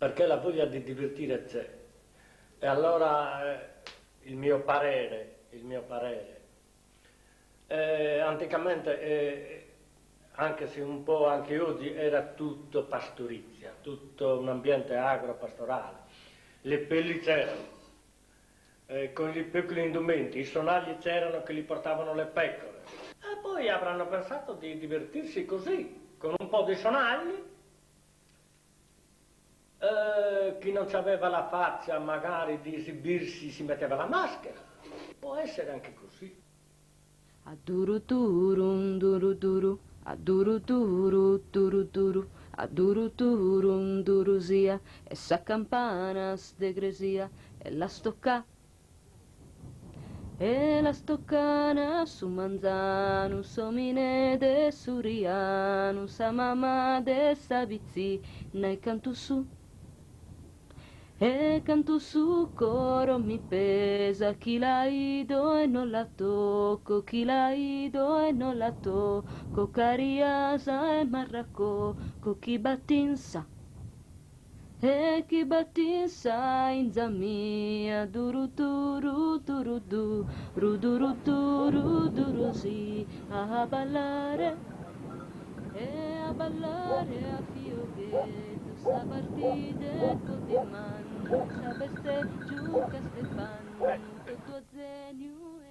perché la voglia di divertire c'è. E allora il mio parere, anticamente, anche se un po' anche oggi, era tutto pastorizia, tutto un ambiente agro-pastorale. Le pelli c'erano, con i piccoli indumenti, i sonagli c'erano che li portavano le pecore. E poi avranno pensato di divertirsi così, con un po' di sonagli. Chi non aveva la faccia magari di esibirsi si metteva la maschera. Può essere anche così. Aduru turum duru duru, aduru turu turu turu, aduru turum durusia, essa campanas de gresia, e la stocca. E la stoccana su manzanus homine de surianus a mamma de savizi, nai cantu su. E canto su coro mi pesa, chi la ido e non la tocco, chi la ido e non la tocco, cariasa e marracco, co chi battinsa. E chi battinsa in zamia, duru duru duru du, ruduru duru duru si, a ballare a fiochetto, sta partita con di mano, sapeste giù che Stefano, tutto a zenio e a...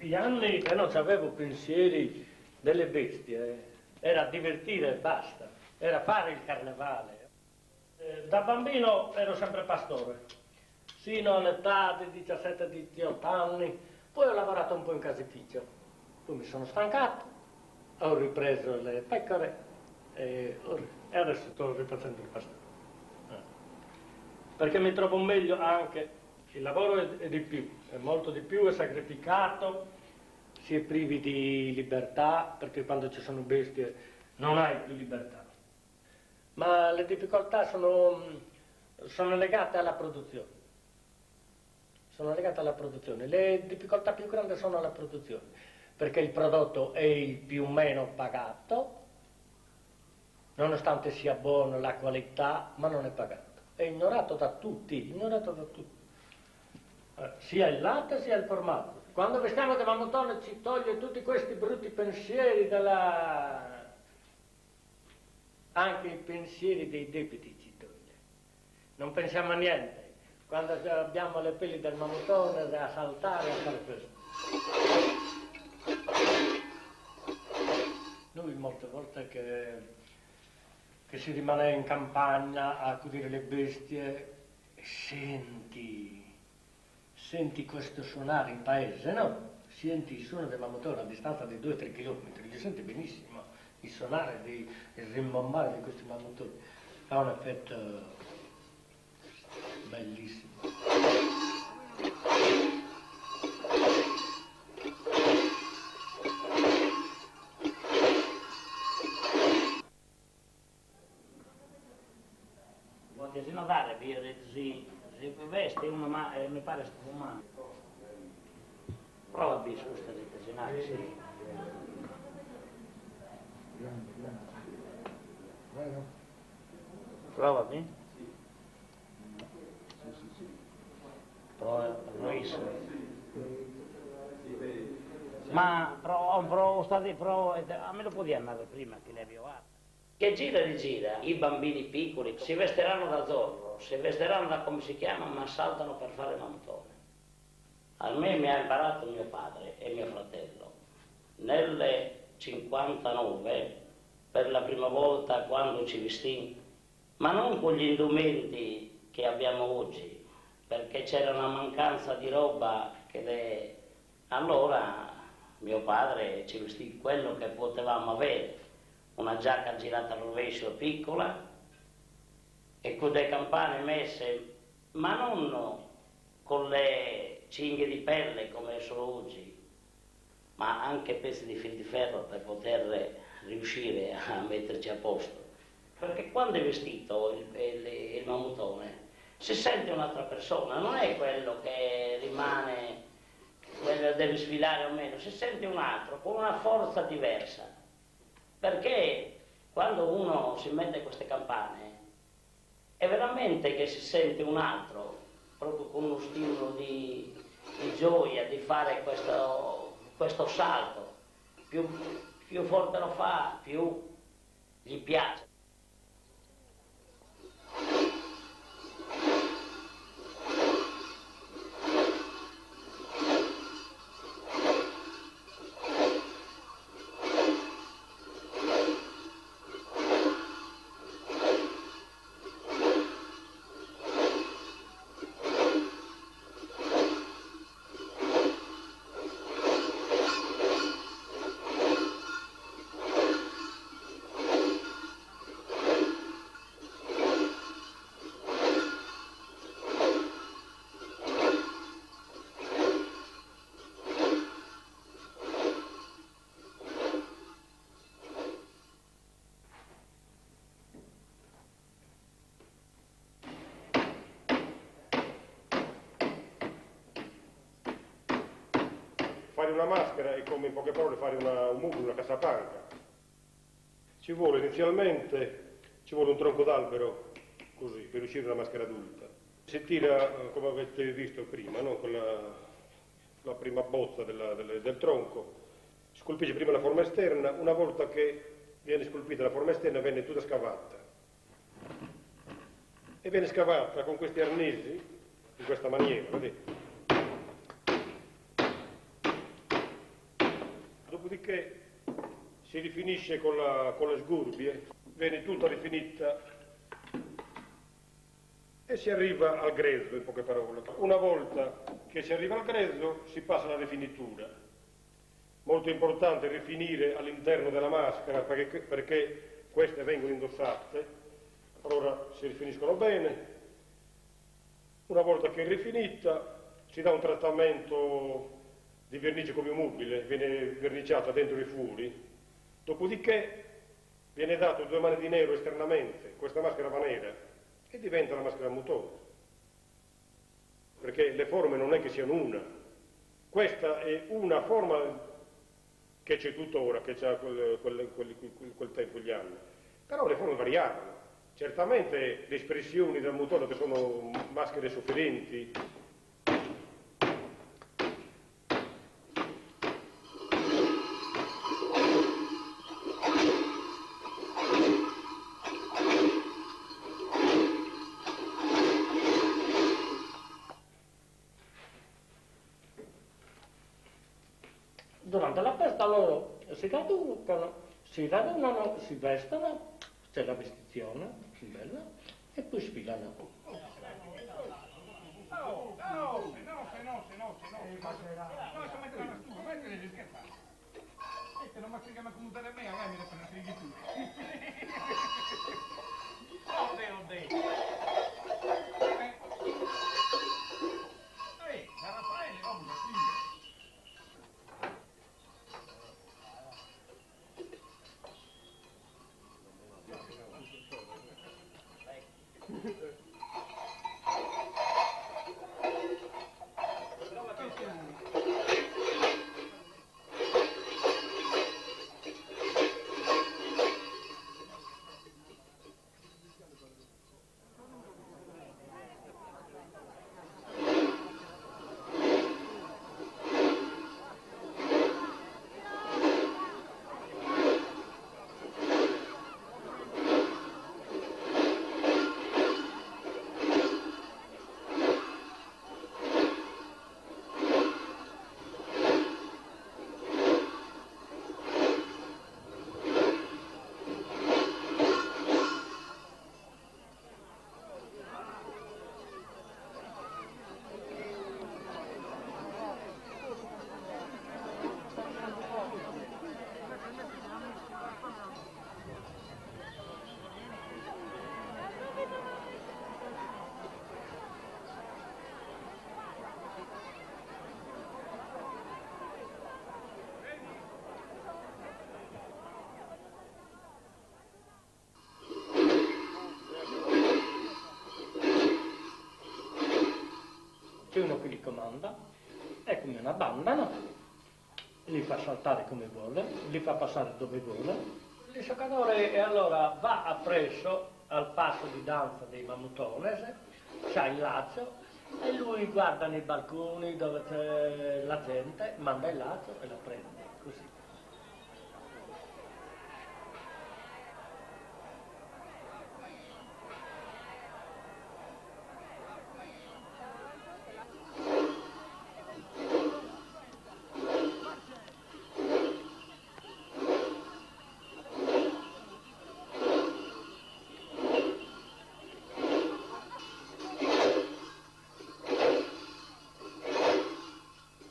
Gli anni che non avevo pensieri delle bestie, era divertire e basta, era fare il carnevale. Da bambino ero sempre pastore, sino all'età di 17-18 anni, poi ho lavorato un po' in caseificio, poi mi sono stancato, ho ripreso le pecore e adesso sto rifacendo il pastore. Perché mi trovo meglio anche, il lavoro è di più, è molto di più, è sacrificato, si è privi di libertà, perché quando ci sono bestie non hai più libertà. Ma le difficoltà sono legate alla produzione. Sono legate alla produzione. Le difficoltà più grandi sono alla produzione, perché il prodotto è il più o meno pagato, nonostante sia buono la qualità, ma non è pagato. È ignorato da tutti, sia il latte sia il formaggio. Quando vestiamo del mammutone ci toglie tutti questi brutti pensieri anche i pensieri dei debiti ci toglie. Non pensiamo a niente. Quando abbiamo le pelli del mammutone a saltare a fare questo. Noi molte volte che si rimane in campagna a accudire le bestie e senti questo suonare in paese, no? Senti il suono del mammutone a distanza di 2-3 chilometri, li senti benissimo, il suonare, il rimbombare di questi mammutoni. Ha un effetto bellissimo. Voglio notare, si veste uno, ma mi pare sfumare. Prova a bisogno di desinare, sì. Prova a Prova, ma a me lo puoi andare prima che le avevo fatte. Che gira e rigira, i bambini piccoli si vesteranno da zorro, si vesteranno da come si chiama, ma saltano per fare mammutone. A me mi ha imparato mio padre e mio fratello. Nel 59, per la prima volta quando ci vestì, ma non con gli indumenti che abbiamo oggi, perché c'era una mancanza di roba allora mio padre ci vestì quello che potevamo avere. una giacca girata al rovescio piccola e con delle campane messe, ma non con le cinghie di pelle come sono oggi, ma anche pezzi di fil di ferro per poter riuscire a metterci a posto. Perché quando è vestito il mammutone si sente un'altra persona, non è quello che rimane, quello che deve sfilare o meno, si sente un altro, con una forza diversa. Perché quando uno si mette queste campane è veramente che si sente un altro, proprio con uno stimolo di gioia di fare questo salto. Più forte lo fa, più gli piace. Fare una maschera è come in poche parole fare un muro, una cassapanca. Ci vuole inizialmente un tronco d'albero così per uscire una maschera adulta. Si tira, come avete visto prima, no? Con la prima bozza del tronco, scolpisce prima la forma esterna, una volta che viene scolpita la forma esterna viene tutta scavata. E viene scavata con questi arnesi, in questa maniera, vedete? Dopodiché si rifinisce con le sgurbie, viene tutta rifinita e si arriva al grezzo, in poche parole. Una volta che si arriva al grezzo si passa alla rifinitura. Molto importante rifinire all'interno della maschera perché queste vengono indossate, allora si rifiniscono bene. Una volta che è rifinita si dà un trattamento di vernice come mobile, viene verniciata dentro i furi, dopodiché viene dato 2 mani di nero esternamente, questa maschera va nera e diventa la maschera a motore, perché le forme non è che siano una, questa è una forma che c'è tuttora, che c'ha quel tempo, gli anni, però le forme variavano, certamente le espressioni del motore che sono maschere sofferenti, Durante la festa loro si radunano, si vestono, c'è la vestizione, bella, e poi sfilano. Non mi spiega come dare a me, mi deve prendere di più. Da Raffaele, ovvio, c'è uno che li comanda, è come una banda, no? Li fa saltare come vuole, li fa passare dove vuole. Il giocatore e allora va appresso al passo di danza dei Mamutones, c'ha il laccio e lui guarda nei balconi dove c'è la gente, manda il laccio e la prende, così.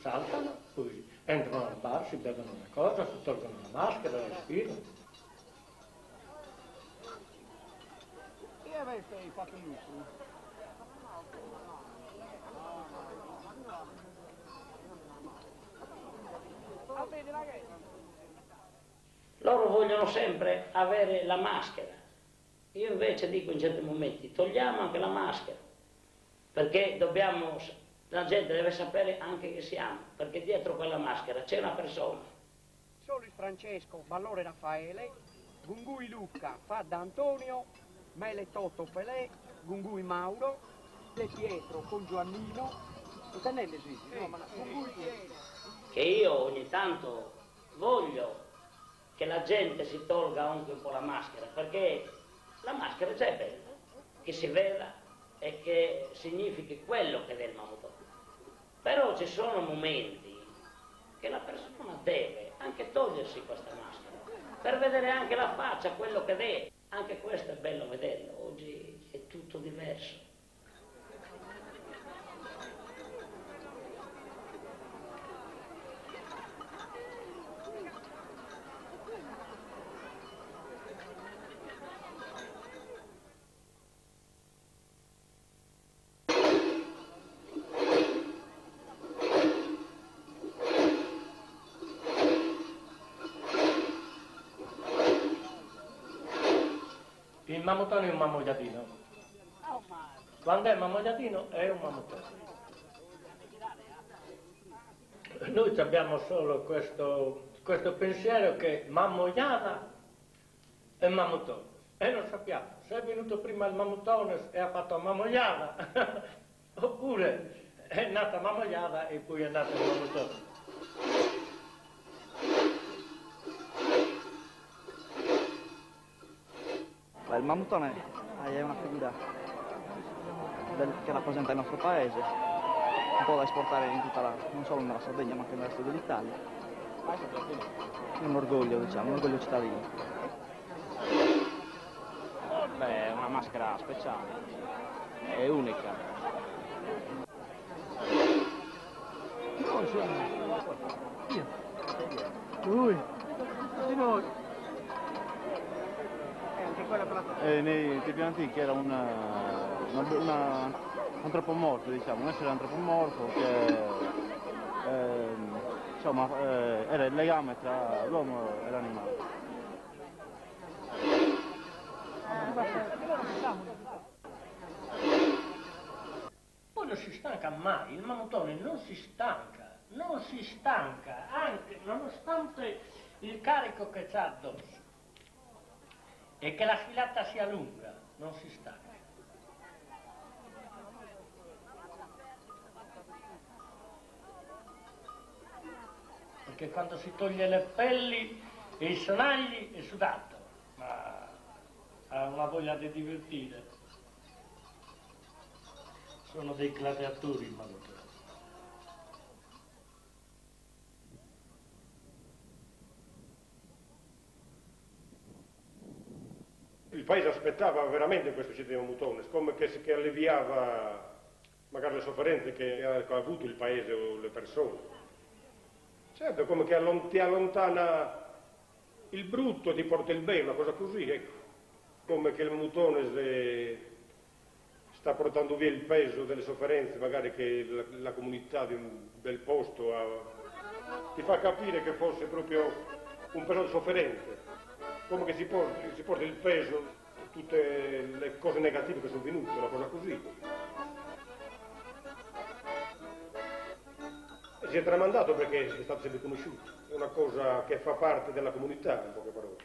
Saltano, poi entrano al bar, si bevono una cosa, si tolgono la maschera, respirano. Chi avete fatto il lucro? Loro vogliono sempre avere la maschera. Io invece dico in certi momenti, togliamo anche la maschera, perché la gente deve sapere anche che siamo, perché dietro quella maschera c'è una persona. Solis Francesco, Ballore Raffaele, Gungui Lucca, Fadda Antonio, Mele Toto Pelé, Gungui Mauro, De Pietro con Giovannino, Tanelle Svisi, no, ma Gungui Pietro. Che io ogni tanto voglio che la gente si tolga anche un po' la maschera, perché la maschera già è bella, che si veda e che significhi quello che è il Mamutone. Però ci sono momenti che la persona deve anche togliersi questa maschera, per vedere anche la faccia, quello che è. Anche questo è bello vederlo, oggi è tutto diverso. Il Mamutone è un mamogliatino. Quando è mamogliatino è un Mamutone. Noi abbiamo solo questo pensiero che Mammogliana è Mamutone. E non sappiamo se è venuto prima il Mamutone e ha fatto Mammogliana oppure è nata Mammogliana e poi è nato il Mamutone. Il Mamutone è una figura che rappresenta il nostro paese, un po' da esportare in non solo nella Sardegna ma anche nel resto dell'Italia. È un orgoglio, diciamo, un orgoglio cittadino. Beh, è una maschera speciale, è unica. Lui, di noi. Nei tempi antichi era un antropomorfo, diciamo, un essere antropomorfo che insomma, era il legame tra l'uomo e l'animale. Poi non si stanca mai, il Mamutone non si stanca, anche nonostante il carico che c'ha addosso. E che la sfilata sia lunga, non si stanca. Perché quando si toglie le pelli e i sonagli è sudato, ma ha una voglia di divertire. Sono dei gladiatori il Mamutone. Il paese aspettava veramente questo Cide Mamutone, come che alleviava magari le sofferenze che ha avuto il paese o le persone. Certo, come che ti allontana il brutto e ti porta il bene, una cosa così, ecco. Come che il Mamutone sta portando via il peso delle sofferenze magari che la comunità del posto ti fa capire che fosse proprio un peso sofferente. Come che si porta il peso di tutte le cose negative che sono venute, una cosa così. si è tramandato perché è stato sempre conosciuto, è una cosa che fa parte della comunità, in poche parole.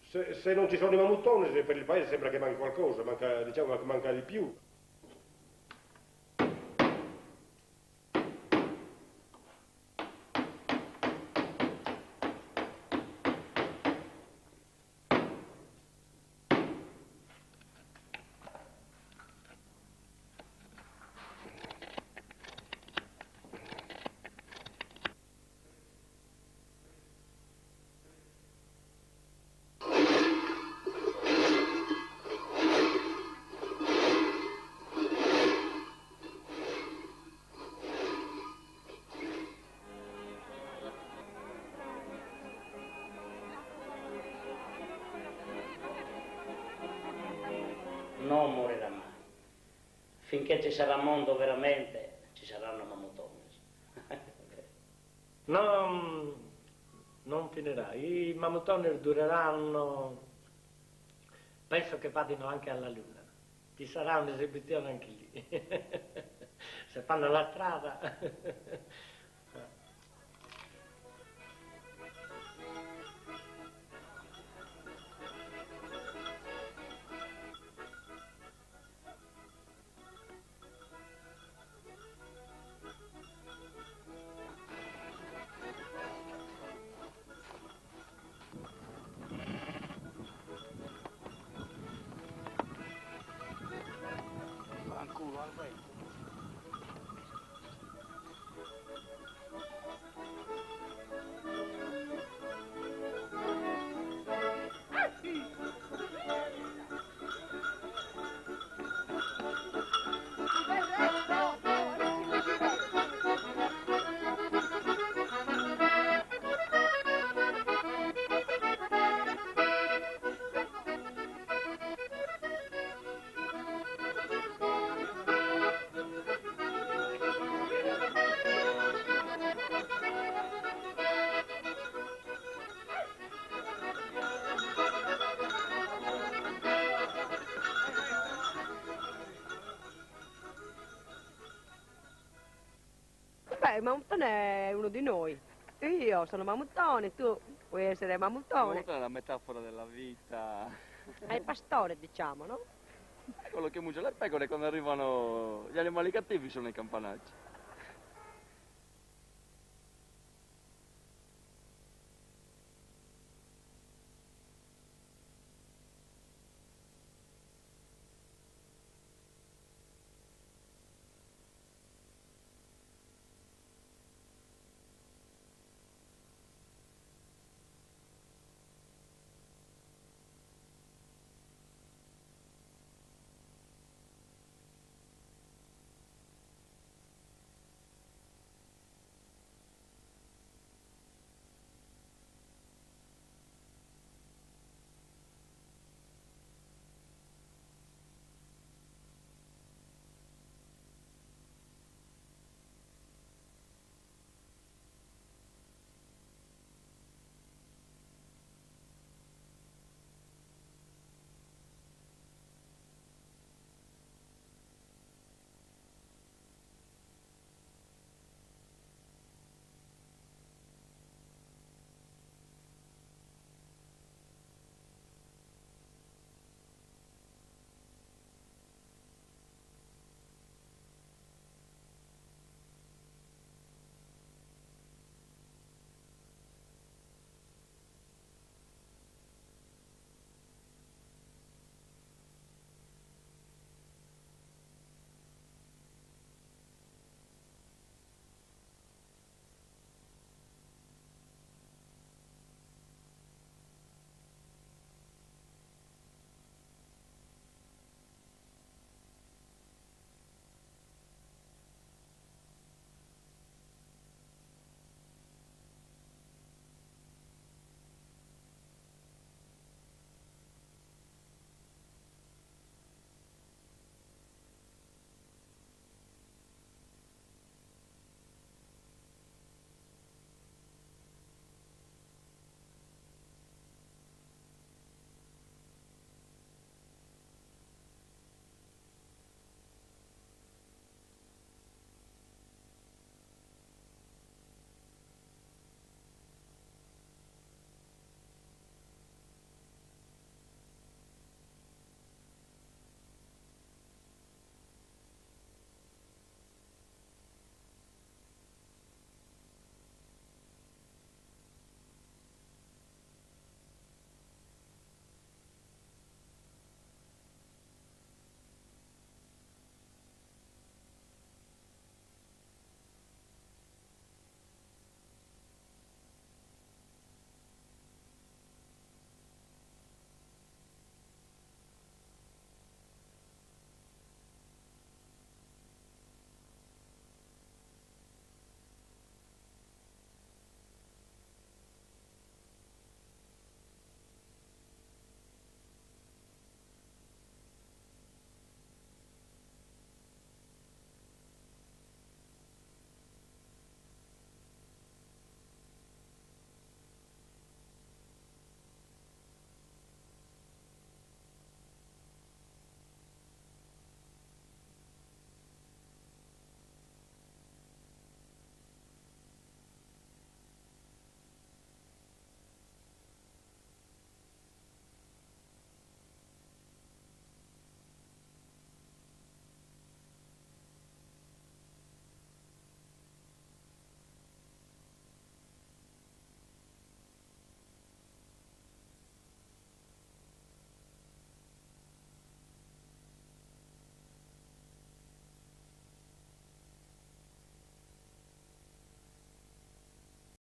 Se non ci sono i mamuttoni, per il paese sembra che manchi qualcosa, diciamo che manca di più. Non morirà mai. Finché ci sarà mondo veramente, ci saranno mammutoni. Non finirà. I mammutoni dureranno, penso che vadino anche alla Luna. Ci sarà un'esibizione anche lì. Se fanno la strada. Fanculo, Alberto. Beh, Mamuttone è uno di noi. Io sono Mamuttone, tu puoi essere Mamuttone. Questa è la metafora della vita. È il pastore, diciamo, no? È quello che mangia le pecore quando arrivano gli animali cattivi sono i campanacci.